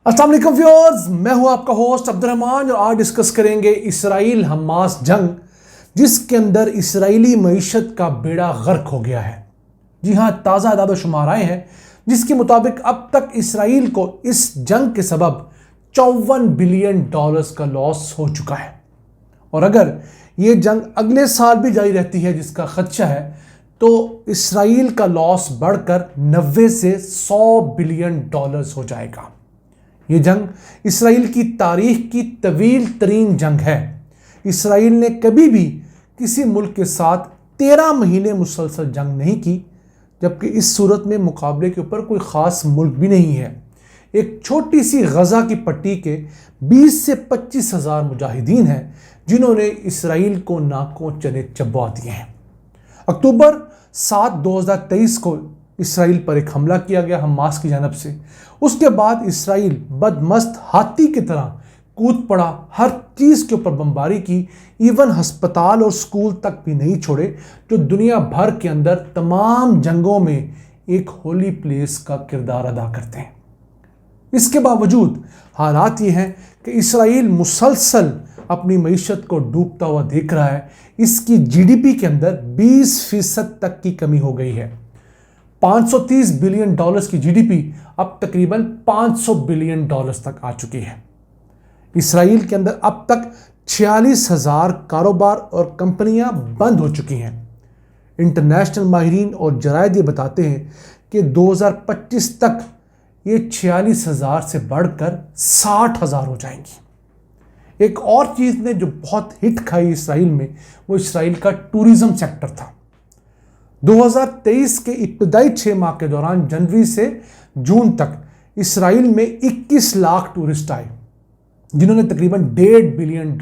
अस्सलाम वालेकुम व्यूअर्स, मैं हूं आपका होस्ट अब्दुर्रहमान और आज डिस्कस करेंगे इसराइल हमास जंग जिसके अंदर इसराइली मईशत का बेड़ा गर्क हो गया है। जी हां, ताज़ा आदाद-ओ-शुमार आए हैं जिसके मुताबिक अब तक इसराइल को इस जंग के सबब $54 बिलियन का लॉस हो चुका है और अगर ये जंग अगले साल भी जारी रहती है जिसका खदशा है तो इसराइल का लॉस बढ़कर 90 से $100 बिलियन हो जाएगा। ये जंग इसराइल की तारीख की तवील तरीन जंग है। इसराइल ने कभी भी किसी मुल्क के साथ 13 महीने मुसलसल जंग नहीं की, जबकि इस सूरत में मुकाबले के ऊपर कोई ख़ास मुल्क भी नहीं है। एक छोटी सी गज़ा की पट्टी के 20 से 25 हज़ार मुजाहिदीन हैं जिन्होंने इसराइल को नाकों चने चबवा दिए हैं। अक्टूबर 7, 2023 को इसराइल पर एक हमला किया गया हमास की जानब से। उसके बाद इसराइल बदमस्त हाथी की तरह कूद पड़ा, हर चीज़ के ऊपर बमबारी की, इवन हस्पताल और स्कूल तक भी नहीं छोड़े जो दुनिया भर के अंदर तमाम जंगों में एक होली प्लेस का किरदार अदा करते हैं। इसके बावजूद हालात ये हैं कि इसराइल मुसलसल अपनी मईशत को डूबता हुआ देख रहा है। इसकी जीडीपी के अंदर 20% तक की कमी हो गई है। $530 बिलियन की जीडीपी अब तकरीबन $500 बिलियन तक आ चुकी है। इसराइल के अंदर अब तक 46,000 कारोबार और कंपनियां बंद हो चुकी हैं। इंटरनेशनल माहिरीन और जरायद ये बताते हैं कि 2025 तक ये 46,000 से बढ़कर 60,000 हो जाएंगी। एक और चीज़ ने जो बहुत हिट खाई इसराइल में, वो इसराइल का टूरिज़्म सेक्टर था। 2023 के इब्तदाई 6 माह के दौरान जनवरी से जून तक इसराइल में 21 लाख टूरिस्ट आए जिन्होंने तकरीबन $1.5 बिलियन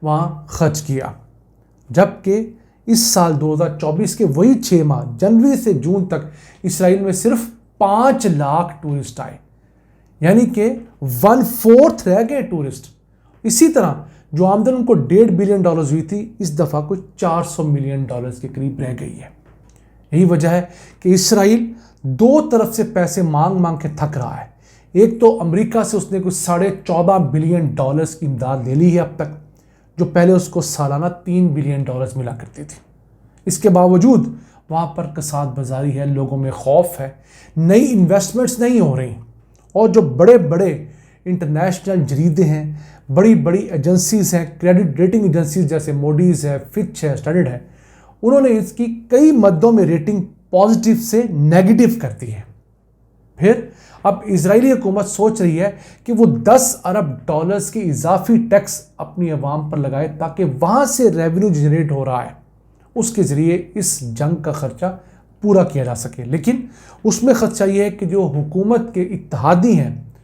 वहाँ खर्च किया, जबकि इस साल 2024 के वही 6 माह जनवरी से जून तक इसराइल में सिर्फ 5 लाख टूरिस्ट आए, यानी कि 1/4 रह गए टूरिस्ट। इसी तरह जो आमदन उनको $1.5 बिलियन हुई थी, इस दफ़ा कुछ $400 मिलियन के करीब रह गई है। यही वजह है कि इसराइल दो तरफ से पैसे मांग मांग के थक रहा है। एक तो अमेरिका से उसने कुछ $14.5 बिलियन की इमदाद ले ली है अब तक, जो पहले उसको सालाना $3 बिलियन मिला करती थी। इसके बावजूद वहाँ पर कसाद बाजारी है, लोगों में खौफ है, नई इन्वेस्टमेंट्स नहीं हो रही और जो बड़े बड़े इंटरनेशनल जरीदे हैं, बड़ी बड़ी एजेंसीज़ हैं, क्रेडिट रेटिंग एजेंसीज जैसे मोडीज़ है, फिच है, स्टैंडर्ड है, उन्होंने इसकी कई मद्दों में रेटिंग पॉजिटिव से नेगेटिव कर दी है। फिर अब इजरायली हुकूमत सोच रही है कि वो $10 अरब के इजाफी टैक्स अपनी आवाम पर लगाए ताकि वहाँ से रेवेन्यू जनरेट हो रहा है, उसके ज़रिए इस जंग का ख़र्चा पूरा किया जा सके। लेकिन उसमें ख़र्चा ये है कि जो हुकूमत के इत्तेहादी हैं,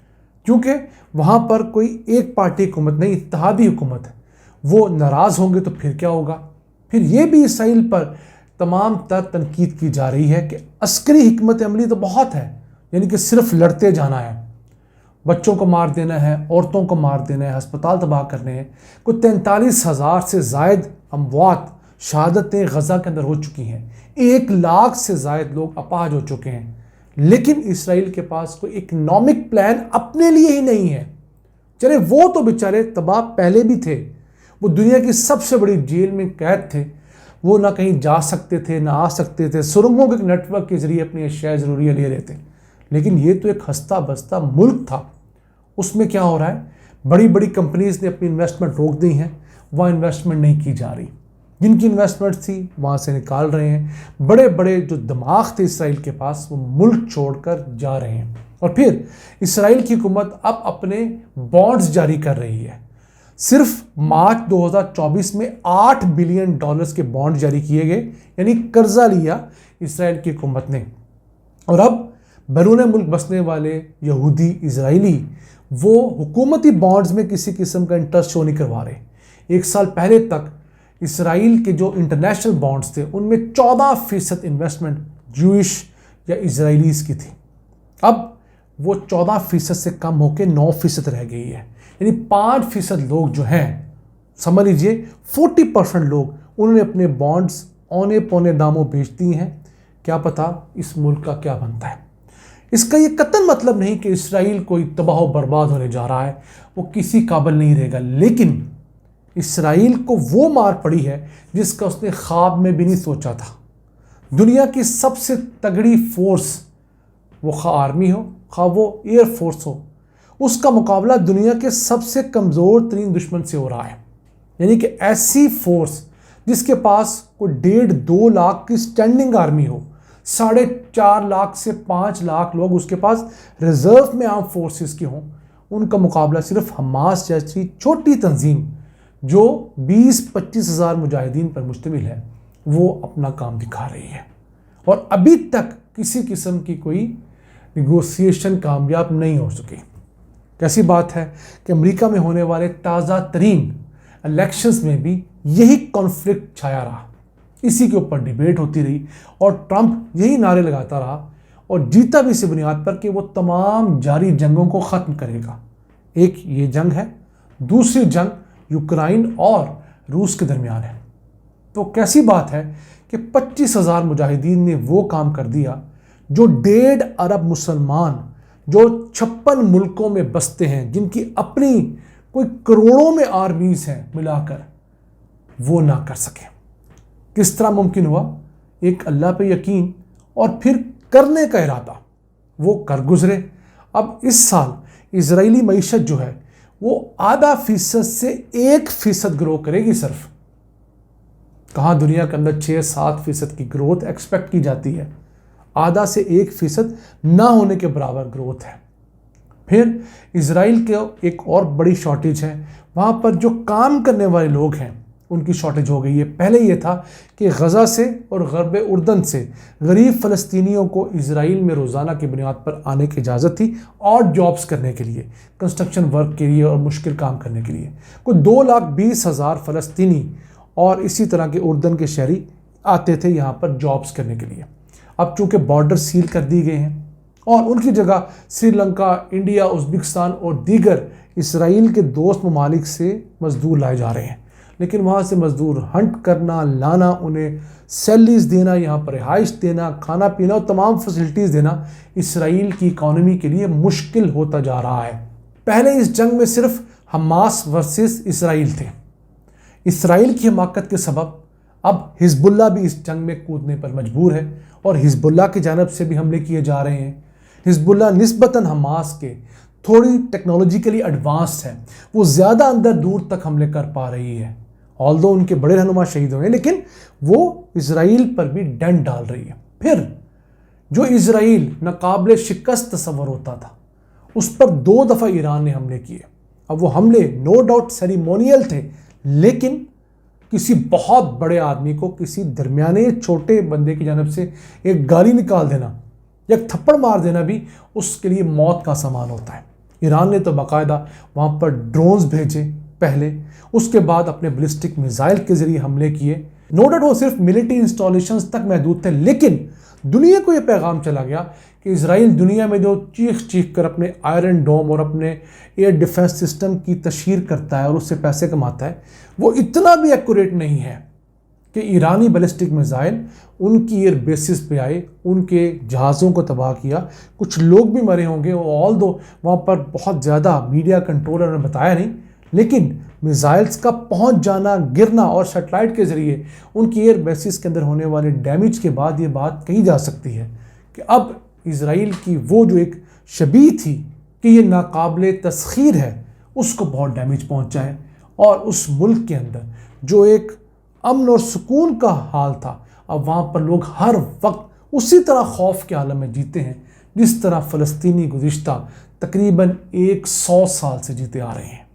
क्योंकि वहाँ पर कोई एक पार्टी हुकूमत नहीं, इत्तेहादी हुकूमत है, वो नाराज़ होंगे तो फिर क्या होगा। फिर ये भी इसराइल पर तमाम तर तनकीद की जा रही है कि अस्करी हिकमत अमली तो बहुत है, यानी कि सिर्फ लड़ते जाना है, बच्चों को मार देना है, औरतों को मार देना है, हस्पताल तबाह करने हैं। कुछ 43,000 से ज़ायद अमवात शहादतें गज़ा के अंदर हो चुकी हैं, 1 लाख से ज़ायद लोग अपाहज हो चुके हैं। लेकिन इसराइल के पास कोई इकनॉमिक प्लान अपने लिए ही नहीं है। चले वो तो बेचारे तबाह पहले भी थे, वो दुनिया की सबसे बड़ी जेल में कैद थे, वो ना कहीं जा सकते थे ना आ सकते थे, सुरंगों के नेटवर्क के ज़रिए अपनी अशिया ज़रूरियाँ ले रहे थे। लेकिन ये तो एक हंसता बसता मुल्क था। उसमें क्या हो रहा है, बड़ी बड़ी कंपनीज़ ने अपनी इन्वेस्टमेंट रोक दी हैं, वहाँ इन्वेस्टमेंट नहीं की जा रही, जिनकी इन्वेस्टमेंट थी वहाँ से निकाल रहे हैं। बड़े बड़े जो दिमाग थे इसराइल के पास, वो मुल्क छोड़कर जा रहे हैं। और फिर इसराइल की हुकूमत अब अपने बॉन्ड्स जारी कर रही है। सिर्फ मार्च 2024 में $8 बिलियन के बॉन्ड जारी किए गए, यानी कर्जा लिया इसराइल की हुकूमत ने। और अब बैरून मुल्क बसने वाले यहूदी इजरायली वो हुकूमती बॉन्ड्स में किसी किस्म का इंटरेस्ट शो नहीं करवा रहे। 1 साल पहले तक इसराइल के जो इंटरनेशनल बॉन्ड्स थे उनमें 14% इन्वेस्टमेंट जूइश या इजराइलीज़ की थी। अब वो 14% से कम होकर 9% रह गई है, यानी 5% लोग जो हैं, समझ लीजिए 40% लोग, उन्होंने अपने बॉन्ड्स औने पौने दामों बेच दिए हैं। क्या पता इस मुल्क का क्या बनता है। اس کا یہ قطعاً مطلب نہیں کہ اسرائیل کوئی تباہ و برباد ہونے جا رہا ہے، وہ کسی قابل نہیں رہے گا، لیکن اسرائیل کو وہ مار پڑی ہے جس کا اس نے خواب میں بھی نہیں سوچا تھا۔ دنیا کی سب سے تگڑی فورس، وہ خواہ آرمی ہو خواہ وہ ایئر فورس ہو، اس کا مقابلہ دنیا کے سب سے کمزور ترین دشمن سے ہو رہا ہے۔ یعنی کہ ایسی فورس جس کے پاس کوئی 1.5-2 لاکھ کی سٹینڈنگ آرمی ہو، 4.5 لاکھ سے 5 لاکھ لوگ اس کے پاس ریزرو میں عام فورسز کے ہوں، ان کا مقابلہ صرف حماس جیسی چھوٹی تنظیم جو 20-25 ہزار مجاہدین پر مشتمل ہے، وہ اپنا کام دکھا رہی ہے، اور ابھی تک کسی قسم کی کوئی نیگوسیشن کامیاب نہیں ہو سکی۔ کیسی بات ہے کہ امریکہ میں ہونے والے تازہ ترین الیکشنز میں بھی یہی کانفلکٹ چھایا رہا، اسی کے اوپر ڈیبیٹ ہوتی رہی، اور ٹرمپ یہی نعرے لگاتا رہا اور جیتا بھی اسی بنیاد پر کہ وہ تمام جاری جنگوں کو ختم کرے گا۔ ایک یہ جنگ ہے، دوسری جنگ یوکرائن اور روس کے درمیان ہے۔ تو کیسی بات ہے کہ 25,000 مجاہدین نے وہ کام کر دیا جو 1.5 ارب مسلمان جو 56 ملکوں میں بستے ہیں، جن کی اپنی کوئی کروڑوں میں آرمیز ہیں ملا کر، وہ نہ کر سکے۔ کس طرح ممکن ہوا؟ ایک اللہ پہ یقین اور پھر کرنے کا ارادہ، وہ کر گزرے۔ اب اس سال اسرائیلی معیشت جو ہے وہ 0.5% سے 1% گرو کرے گی صرف۔ کہاں دنیا کے اندر 6-7% کی گروتھ ایکسپیکٹ کی جاتی ہے، 0.5 سے 1% نہ ہونے کے برابر گروتھ ہے۔ پھر اسرائیل کے ایک اور بڑی شارٹیج ہے، وہاں پر جو کام کرنے والے لوگ ہیں ان کی شارٹیج ہو گئی ہے۔ پہلے یہ تھا کہ غزہ سے اور غرب اردن سے غریب فلسطینیوں کو اسرائیل میں روزانہ کی بنیاد پر آنے کی اجازت تھی، اور جابز کرنے کے لیے، کنسٹرکشن ورک کے لیے اور مشکل کام کرنے کے لیے۔ کوئی 2,20,000 فلسطینی اور اسی طرح کے اردن کے شہری آتے تھے یہاں پر جابز کرنے کے لیے۔ اب چونکہ بارڈر سیل کر دی گئے ہیں اور ان کی جگہ سری لنکا، انڈیا، ازبکستان اور دیگر اسرائیل کے دوست ممالک سے مزدور لائے جا رہے ہیں، لیکن وہاں سے مزدور ہنٹ کرنا، لانا، انہیں سیلریز دینا، یہاں پر رہائش دینا، کھانا پینا اور تمام فیسلٹیز دینا اسرائیل کی اکانومی کے لیے مشکل ہوتا جا رہا ہے۔ پہلے اس جنگ میں صرف حماس ورسز اسرائیل تھے۔ اسرائیل کی حماقت کے سبب اب حزب اللہ بھی اس جنگ میں کودنے پر مجبور ہے، اور حزب اللہ کی جانب سے بھی حملے کیے جا رہے ہیں۔ حزب اللہ نسبتاً حماس کے تھوڑی ٹیکنالوجیکلی ایڈوانسڈ ہے، وہ زیادہ اندر دور تک حملے کر پا رہی ہے، آلدو ان کے بڑے رہنما شہید ہوئے ہیں، لیکن وہ اسرائیل پر بھی ڈنڈ ڈال رہی ہے۔ پھر جو اسرائیل ناقابل شکست تصور ہوتا تھا، اس پر 2 دفعہ ایران نے حملے کیے۔ اب وہ حملے نو ڈاؤٹ سیریمونیل تھے، لیکن کسی بہت بڑے آدمی کو کسی درمیانے چھوٹے بندے کی جانب سے ایک گالی نکال دینا یا ایک تھپڑ مار دینا بھی اس کے لیے موت کا سامان ہوتا ہے۔ ایران نے تو باقاعدہ وہاں پر ڈرونز بھیجے پہلے، اس کے بعد اپنے بلسٹک میزائل کے ذریعے حملے کیے۔ نو ڈاؤٹ وہ صرف ملٹری انسٹالیشنز تک محدود تھے، لیکن دنیا کو یہ پیغام چلا گیا کہ اسرائیل دنیا میں جو چیخ کر اپنے آئرن ڈوم اور اپنے ایئر ڈیفنس سسٹم کی تشہیر کرتا ہے اور اس سے پیسے کماتا ہے، وہ اتنا بھی ایکوریٹ نہیں ہے کہ ایرانی بیلسٹک میزائل ان کی ایئر بیسز پہ آئے، ان کے جہازوں کو تباہ کیا، کچھ لوگ بھی مرے ہوں گے، آلدو وہاں پر بہت زیادہ میڈیا کنٹرولر نے بتایا نہیں، لیکن میزائلز کا پہنچ جانا، گرنا اور سیٹلائٹ کے ذریعے ان کی ایئر بیسز کے اندر ہونے والے ڈیمیج کے بعد یہ بات کہی جا سکتی ہے کہ اب اسرائیل کی وہ جو ایک شبیہ تھی کہ یہ ناقابل تسخیر ہے، اس کو بہت ڈیمیج پہنچا ہے، اور اس ملک کے اندر جو ایک امن اور سکون کا حال تھا، اب وہاں پر لوگ ہر وقت اسی طرح خوف کے عالم میں جیتے ہیں جس طرح فلسطینی گزشتہ تقریباً 100 سال سے جیتے آ رہے ہیں۔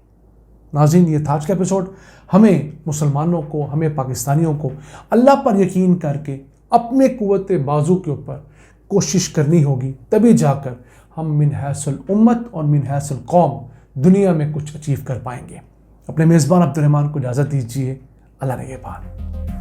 ناظرین، یہ تھا آج کا ایپیسوڈ۔ ہمیں مسلمانوں کو، ہمیں پاکستانیوں کو اللہ پر یقین کر کے اپنے قوت بازو کے اوپر کوشش کرنی ہوگی، تبھی جا کر ہم من حیث الامت اور من حیث القوم دنیا میں کچھ اچیو کر پائیں گے۔ اپنے میزبان عبد الرحمن کو اجازت دیجیے۔ اللہ نگہبان۔